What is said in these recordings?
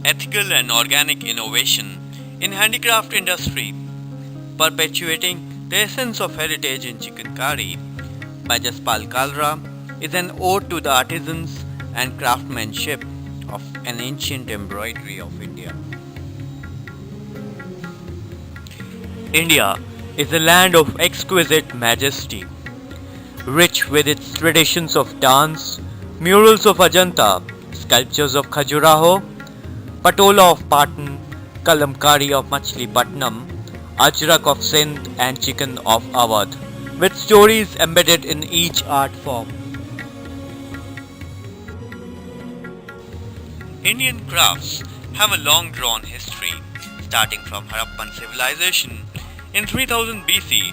ethical and organic innovation in handicraft industry, perpetuating the essence of heritage in chicken curry by Jaspal Kalra is an ode to the artisans and craftsmanship of an ancient embroidery of India. India is a land of exquisite majesty, rich with its traditions of dance, murals of Ajanta, sculptures of Khajuraho, Patola of Patan, Kalamkari of Machilipatnam, Ajrak of Sindh and chicken of Awadh, with stories embedded in each art form. Indian crafts have a long drawn history, starting from Harappan civilization in 3000 BC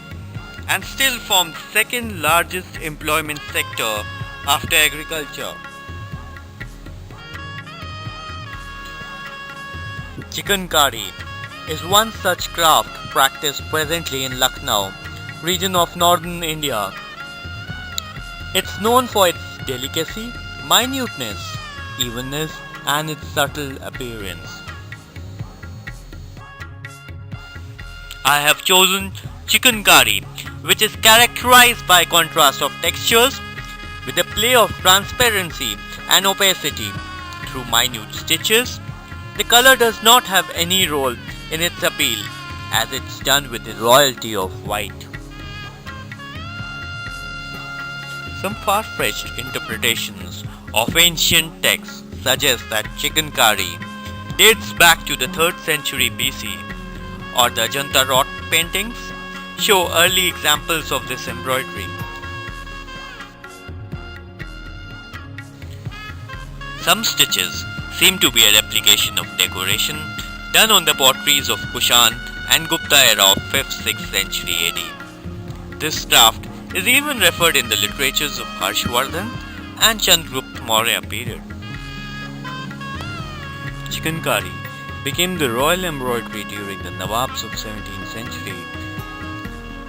and still form the second largest employment sector after agriculture. Chicken curry is one such craft practiced presently in Lucknow, region of northern India. It's known for its delicacy, minuteness, evenness, and its subtle appearance. I have chosen chicken curry, which is characterized by contrast of textures with a play of transparency and opacity through minute stitches. The color does not have any role in its appeal as it's done with the royalty of white. Some far-fetched interpretations of ancient texts suggest that chicken curry dates back to the 3rd century BC, or the Ajanta rock paintings show early examples of this embroidery. Some stitches seem to be a replication of decoration done on the potteries of Kushan and Gupta era of 5th-6th century AD. This craft is even referred in the literatures of Harshvardhan and Chandragupta Maurya period. Chicken curry became the royal embroidery during the Nawabs of 17th century,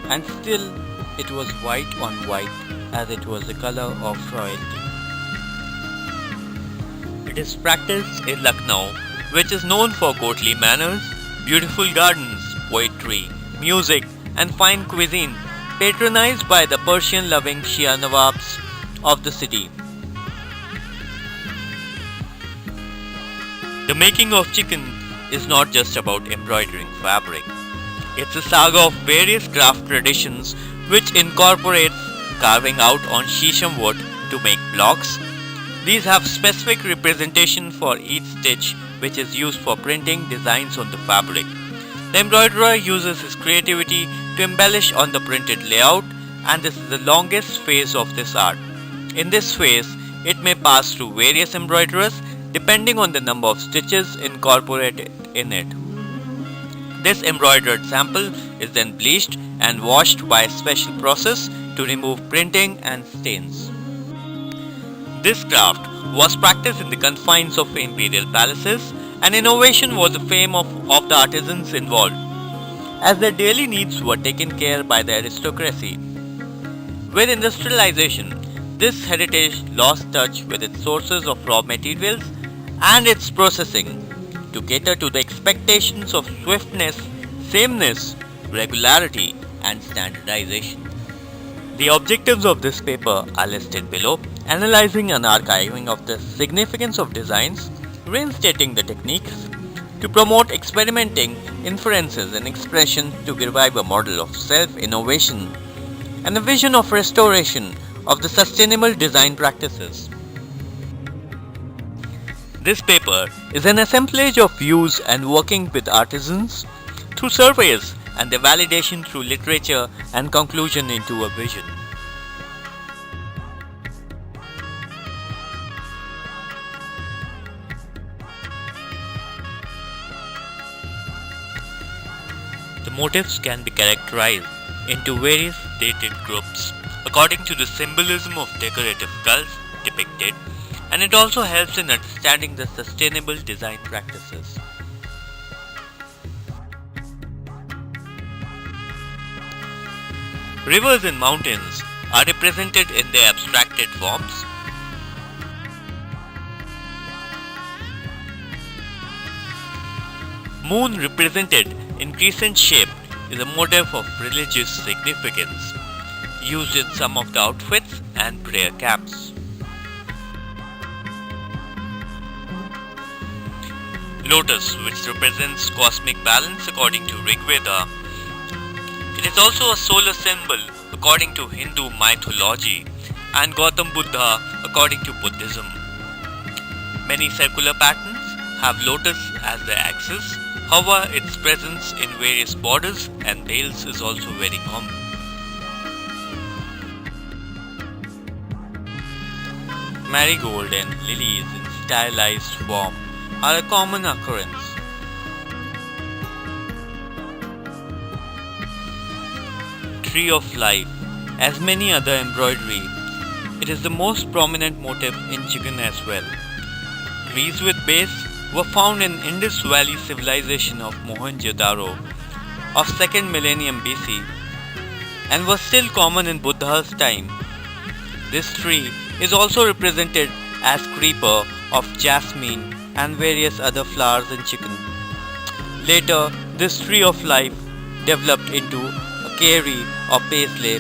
and still it was white on white as it was the color of royalty. It is practiced in Lucknow, which is known for courtly manners, beautiful gardens, poetry, music, and fine cuisine, patronized by the Persian-loving Shia Nawabs of the city. The making of chicken is not just about embroidering fabric. It's a saga of various craft traditions which incorporates carving out on shisham wood to make blocks. These have specific representation for each stitch, which is used for printing designs on the fabric. The embroiderer uses his creativity to embellish on the printed layout, and this is the longest phase of this art. In this phase, it may pass through various embroiderers depending on the number of stitches incorporated in it. This embroidered sample is then bleached and washed by a special process to remove printing and stains. This craft was practiced in the confines of imperial palaces, and innovation was the fame of the artisans involved, as their daily needs were taken care by the aristocracy. With industrialization, this heritage lost touch with its sources of raw materials and its processing to cater to the expectations of swiftness, sameness, regularity, and standardization. The objectives of this paper are listed below, analyzing and archiving of the significance of designs, reinstating the techniques to promote experimenting, inferences, and expression to revive a model of self-innovation and a vision of restoration of the sustainable design practices. This paper is an assemblage of views and working with artisans through surveys and their validation through literature and conclusion into a vision. The motifs can be characterized into various dated groups according to the symbolism of decorative cults depicted, and it also helps in understanding the sustainable design practices. Rivers and mountains are represented in their abstracted forms. Moon represented in crescent shape is a motif of religious significance, used in some of the outfits and prayer caps. Lotus, which represents cosmic balance according to Rig Veda. It is also a solar symbol according to Hindu mythology and Gautam Buddha according to Buddhism. Many circular patterns have lotus as their axis, however, its presence in various borders and veils is also very common. Marigold and lilies in stylized form are a common occurrence. Tree of Life, as many other embroidery, it is the most prominent motif in chicken as well. Trees with base were found in Indus Valley civilization of Mohenjo-daro of 2nd millennium BC and was still common in Buddha's time. This tree is also represented as creeper of jasmine and various other flowers in chicken. Later, this tree of life developed into a keri or paisley.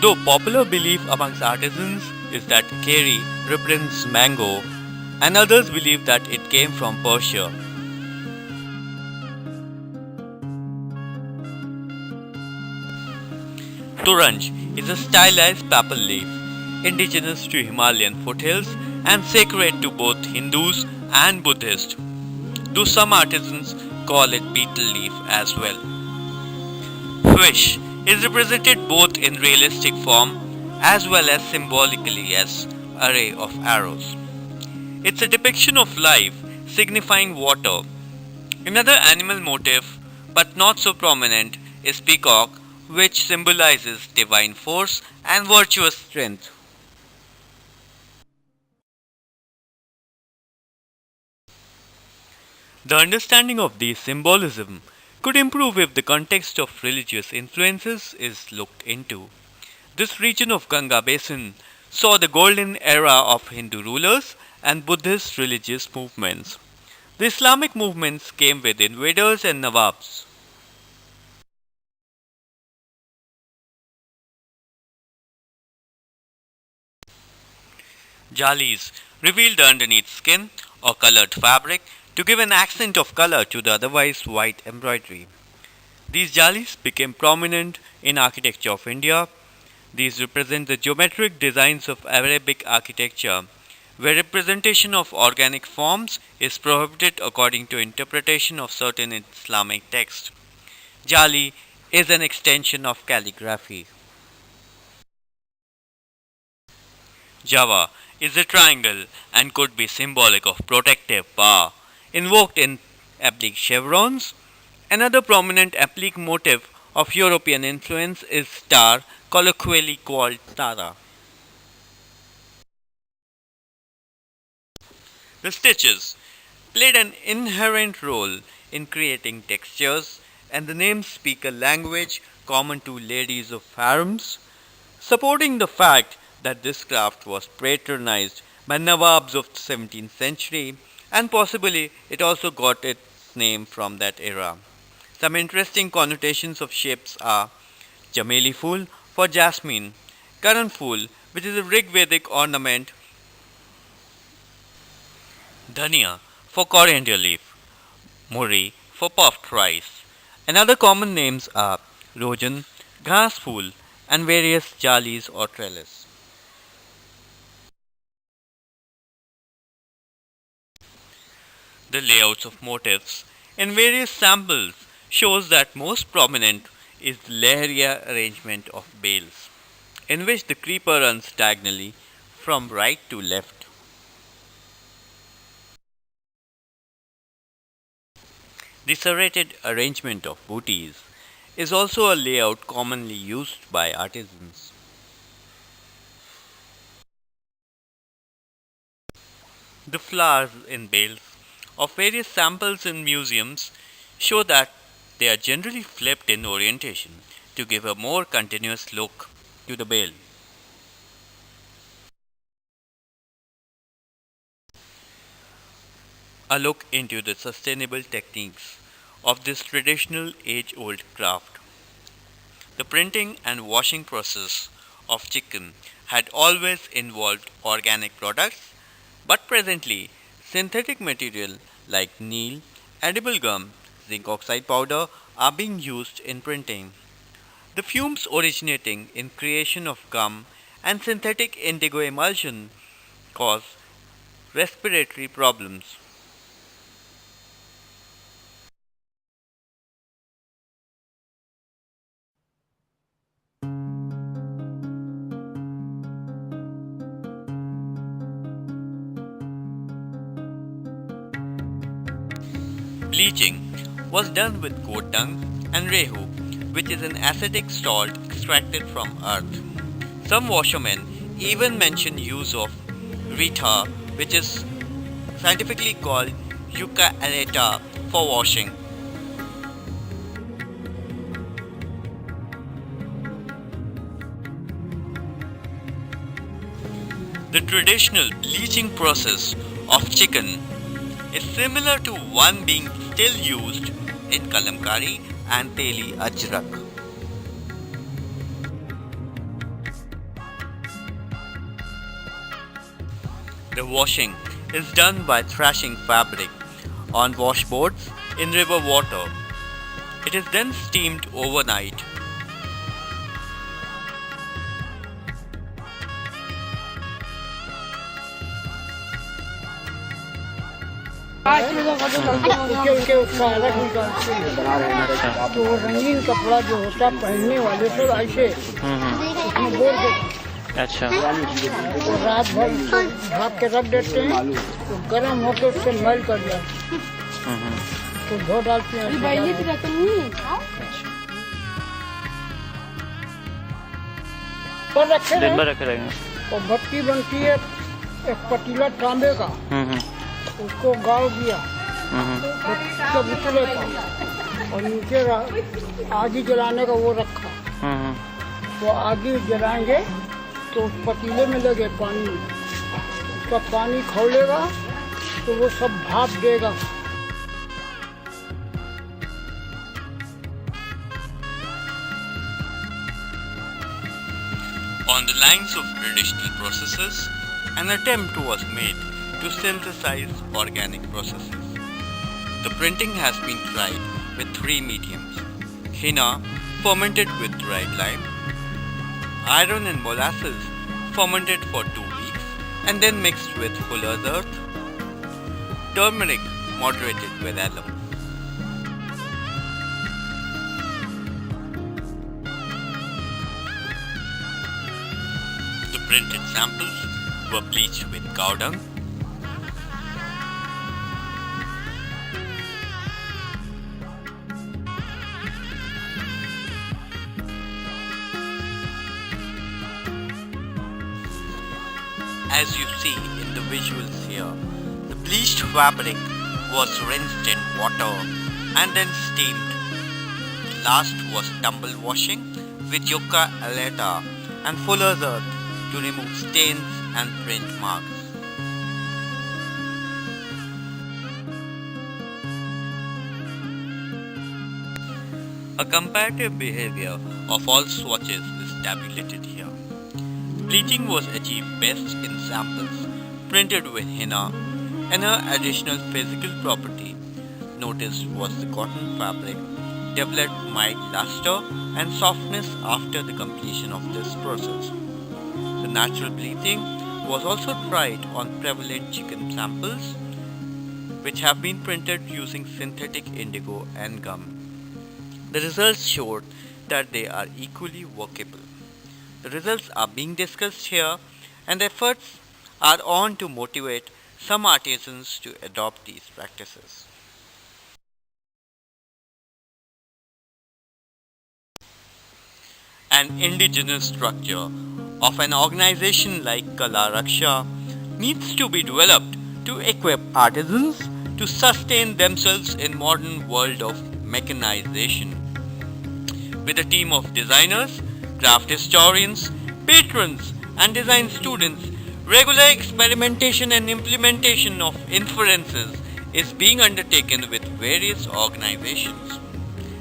Though popular belief amongst artisans is that keri represents mango, and others believe that it came from Persia. Turanj is a stylized papal leaf, indigenous to Himalayan foothills and sacred to both Hindus and Buddhists, though some artisans call it beetle leaf as well. Fish is represented both in realistic form as well as symbolically as array of arrows. It's a depiction of life signifying water. Another animal motif, but not so prominent, is peacock, which symbolizes divine force and virtuous strength. The understanding of these symbolism could improve if the context of religious influences is looked into. This region of Ganga basin saw the golden era of Hindu rulers and Buddhist religious movements. The Islamic movements came with invaders and Nawabs. Jalis reveal the underneath skin or colored fabric to give an accent of color to the otherwise white embroidery. These jalis became prominent in architecture of India. These represent the geometric designs of Arabic architecture, where representation of organic forms is prohibited according to interpretation of certain Islamic texts. Jali is an extension of calligraphy. Java is a triangle and could be symbolic of protective power, invoked in applique chevrons. Another prominent applique motif of European influence is star, colloquially called tara. The stitches played an inherent role in creating textures, and the names speak a language common to ladies of harems, supporting the fact that this craft was patronized by Nawabs of the 17th century, and possibly it also got its name from that era. Some interesting connotations of shapes are Chameli Fool for jasmine, Karan Fool, which is a Rig Vedic ornament, Dhania for coriander leaf, Muri for puffed rice. And other common names are Rojan, Ghas Fool, and various jalis or trellis. The layouts of motifs in various samples shows that most prominent is the Leheria arrangement of bales, in which the creeper runs diagonally from right to left. The serrated arrangement of booties is also a layout commonly used by artisans. The flowers in bales of various samples in museums show that they are generally flipped in orientation to give a more continuous look to the bale. a look into the sustainable techniques of this traditional age-old craft. The printing and washing process of chicken had always involved organic products, but presently synthetic material like neil, edible gum, zinc oxide powder are being used in printing. The fumes originating in creation of gum and synthetic indigo emulsion cause respiratory problems. Bleaching was done with goat dung and rehu, which is an acidic salt extracted from earth. Some washermen even mention use of rita, which is scientifically called yucca aleta, for washing. The traditional bleaching process of chicken is similar to one being still used in kalamkari and teli ajrak. The washing is done by thrashing fabric on washboards in river water. It is then steamed overnight. उनके उसका अलग निकालते हैं तो वो रंगीन कपड़ा जो होता पहनने वाले तो ऐसे उसमें बोल देते अच्छा तो रात भर भाप के रख देते हैं तो गर्म होकर उससे मैल कर जाते तो धो डालते हैं पर रखे दिन भर हैं रखे रहेंगे। और भट्टी बनती है एक पतीला तांबे का उसको गाड़ दिया चबूतरे पर और नीचे आगी जलाने का वो रखा तो आगी जलाएंगे तो उस पतीले में लगे पानी उसका पानी खौलेगा तो वो सब भाप देगा। On the lines of traditional processes, an attempt was made to synthesize organic processes. The printing has been tried with three mediums: henna, fermented with dried lime; iron and molasses, fermented for 2 weeks and then mixed with fuller's earth; turmeric, moderated with alum. The printed samples were bleached with cow dung. As you see in the visuals here, the bleached fabric was rinsed in water and then steamed. Last was tumble washing with yucca aleta and fuller's earth to remove stains and print marks. A comparative behavior of all swatches is tabulated here. Bleaching was achieved best in samples printed with henna, and her additional physical property noticed was the cotton fabric developed mild luster and softness after the completion of this process. The natural bleaching was also tried on prevalent chicken samples, which have been printed using synthetic indigo and gum. The results showed that they are equally workable. The results are being discussed here, and efforts are on to motivate some artisans to adopt these practices. An indigenous structure of an organization like Kalra needs to be developed to equip artisans to sustain themselves in modern world of mechanization. With a team of designers, craft historians, patrons and design students, regular experimentation and implementation of inferences is being undertaken with various organizations.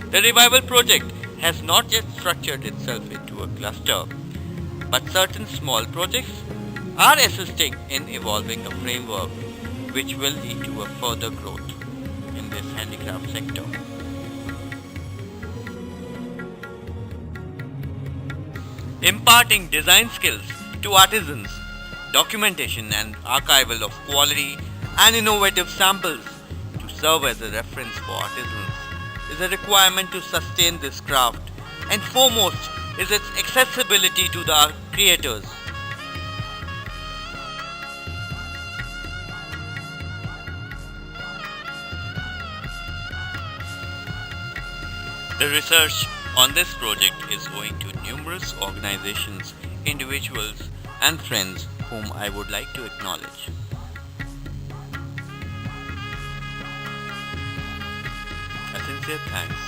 The revival project has not yet structured itself into a cluster, but certain small projects are assisting in evolving a framework which will lead to a further growth in this handicraft sector. Imparting design skills to artisans, documentation and archival of quality and innovative samples to serve as a reference for artisans is a requirement to sustain this craft, and foremost is its accessibility to the creators. The research on this project is owing to numerous organizations, individuals and friends whom I would like to acknowledge. A sincere thanks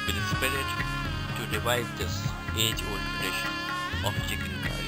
with a spirit to revive this age-old tradition of chicken curry.